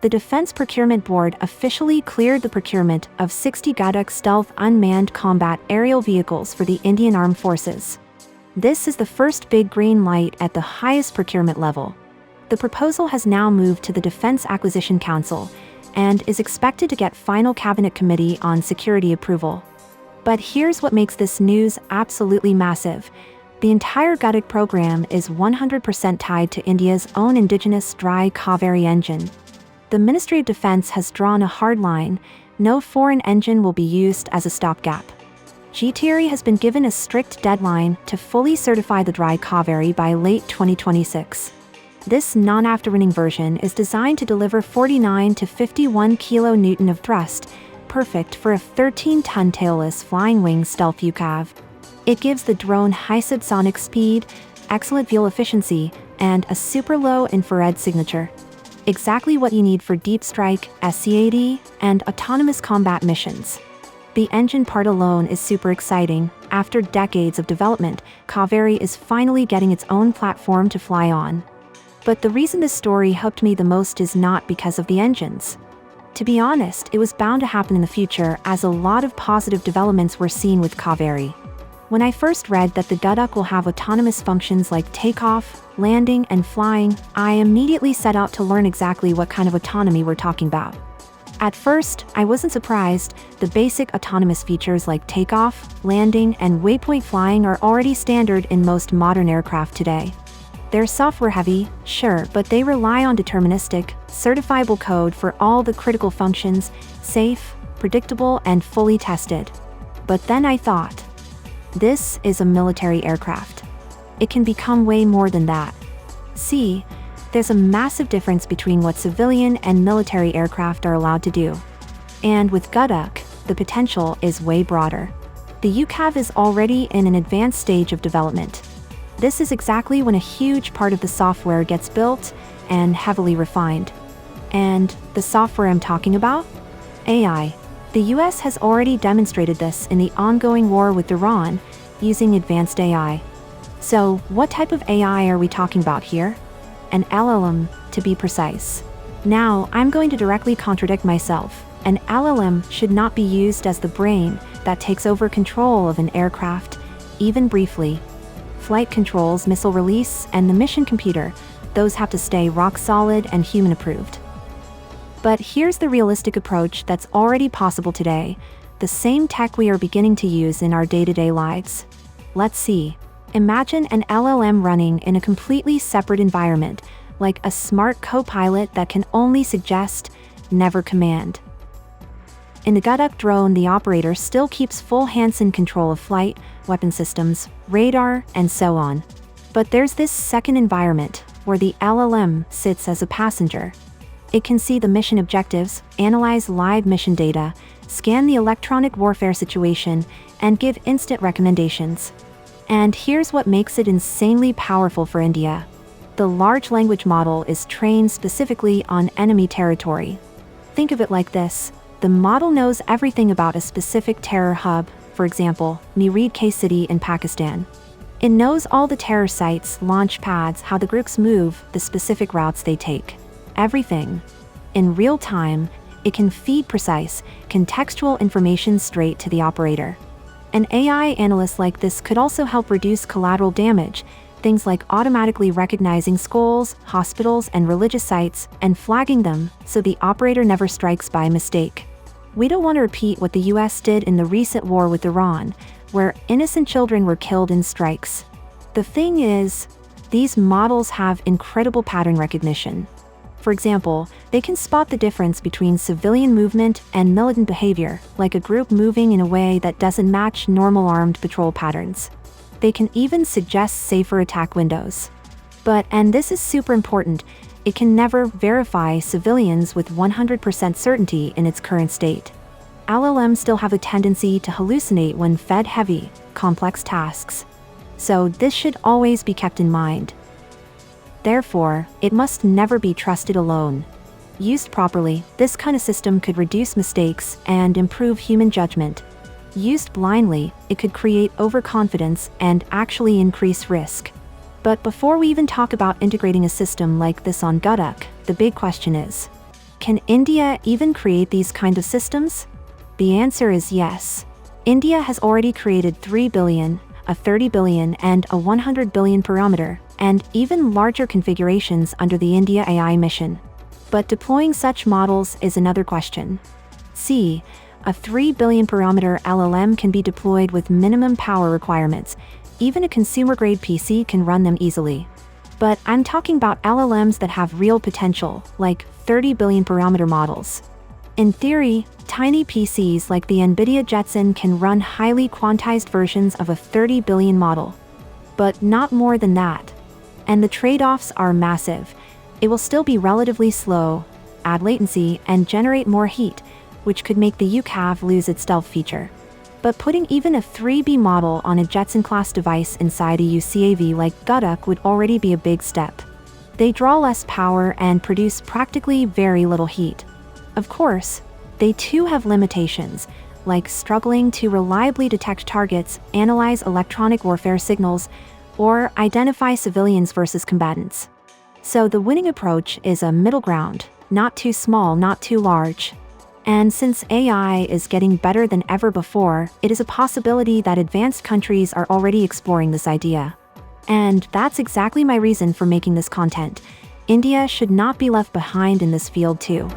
The Defense Procurement Board officially cleared the procurement of 60 Ghatak stealth unmanned combat aerial vehicles for the Indian Armed Forces. This is the first big green light at the highest procurement level. The proposal has now moved to the Defense Acquisition Council and is expected to get final Cabinet Committee on Security approval. But here's what makes this news absolutely massive. The entire Ghatak program is 100% tied to India's own indigenous Dry Kaveri engine. The Ministry of Defense has drawn a hard line. No foreign engine will be used as a stopgap. GTRE has been given a strict deadline to fully certify the Dry Kaveri by late 2026. This non-afterburning version is designed to deliver 49 to 51 kN of thrust, perfect for a 13-ton tailless flying-wing stealth UCAV. It gives the drone high subsonic speed, excellent fuel efficiency, and a super low infrared signature. Exactly what you need for deep strike, SCAD, and autonomous combat missions. The engine part alone is super exciting. After decades of development, Kaveri is finally getting its own platform to fly on. But the reason this story hooked me the most is not because of the engines. To be honest, it was bound to happen in the future, as a lot of positive developments were seen with Kaveri. When I first read that the Ghatak will have autonomous functions like takeoff, landing, and flying, I immediately set out to learn exactly what kind of autonomy we're talking about. At first, I wasn't surprised. The basic autonomous features like takeoff, landing, and waypoint flying are already standard in most modern aircraft today. They're software-heavy, sure, but they rely on deterministic, certifiable code for all the critical functions, safe, predictable, and fully tested. But then I thought, this is a military aircraft. It can become way more than that. See, there's a massive difference between what civilian and military aircraft are allowed to do. And with Ghatak, the potential is way broader. The UCAV is already in an advanced stage of development. This is exactly when a huge part of the software gets built and heavily refined. And the software I'm talking about? AI. The US has already demonstrated this in the ongoing war with Iran, using advanced AI. So, what type of AI are we talking about here? An LLM, to be precise. Now, I'm going to directly contradict myself. An LLM should not be used as the brain that takes over control of an aircraft, even briefly. Flight controls, missile release, and the mission computer, those have to stay rock solid and human approved. But here's the realistic approach that's already possible today, the same tech we are beginning to use in our day-to-day lives. Let's see. Imagine an LLM running in a completely separate environment, like a smart co-pilot that can only suggest, never command. In the Ghatak drone, the operator still keeps full hands-on control of flight, weapon systems, radar, and so on. But there's this second environment, where the LLM sits as a passenger. It can see the mission objectives, analyze live mission data, scan the electronic warfare situation, and give instant recommendations. And here's what makes it insanely powerful for India. The large language model is trained specifically on enemy territory. Think of it like this. The model knows everything about a specific terror hub, for example, Meerut K City in Pakistan. It knows all the terror sites, launch pads, how the groups move, the specific routes they take. Everything. In real time, it can feed precise, contextual information straight to the operator. An AI analyst like this could also help reduce collateral damage, things like automatically recognizing schools, hospitals, and religious sites, and flagging them so the operator never strikes by mistake. We don't want to repeat what the US did in the recent war with Iran, where innocent children were killed in strikes. The thing is, these models have incredible pattern recognition. For example, they can spot the difference between civilian movement and militant behavior, like a group moving in a way that doesn't match normal armed patrol patterns. They can even suggest safer attack windows. But, and this is super important, it can never verify civilians with 100% certainty in its current state. LLMs still have a tendency to hallucinate when fed heavy, complex tasks. So this should always be kept in mind. Therefore, it must never be trusted alone. Used properly, this kind of system could reduce mistakes and improve human judgment. Used blindly, it could create overconfidence and actually increase risk. But before we even talk about integrating a system like this on Ghatak, the big question is, can India even create these kind of systems? The answer is yes. India has already created 3 billion, a 30 billion, and a 100 billion parameter, and even larger configurations under the India AI mission. But deploying such models is another question. See, a 3 billion parameter LLM can be deployed with minimum power requirements. Even a consumer-grade PC can run them easily. But I'm talking about LLMs that have real potential, like 30 billion parameter models. In theory, tiny PCs like the NVIDIA Jetson can run highly quantized versions of a 30 billion model. But not more than that. And the trade-offs are massive. It will still be relatively slow, add latency, and generate more heat, which could make the UCAV lose its stealth feature. But putting even a 3B model on a Jetson-class device inside a UCAV like Ghatak would already be a big step. They draw less power and produce practically very little heat. Of course, they too have limitations, like struggling to reliably detect targets, analyze electronic warfare signals, or identify civilians versus combatants. So the winning approach is a middle ground, not too small, not too large. And since AI is getting better than ever before, it is a possibility that advanced countries are already exploring this idea. And that's exactly my reason for making this content. India should not be left behind in this field too.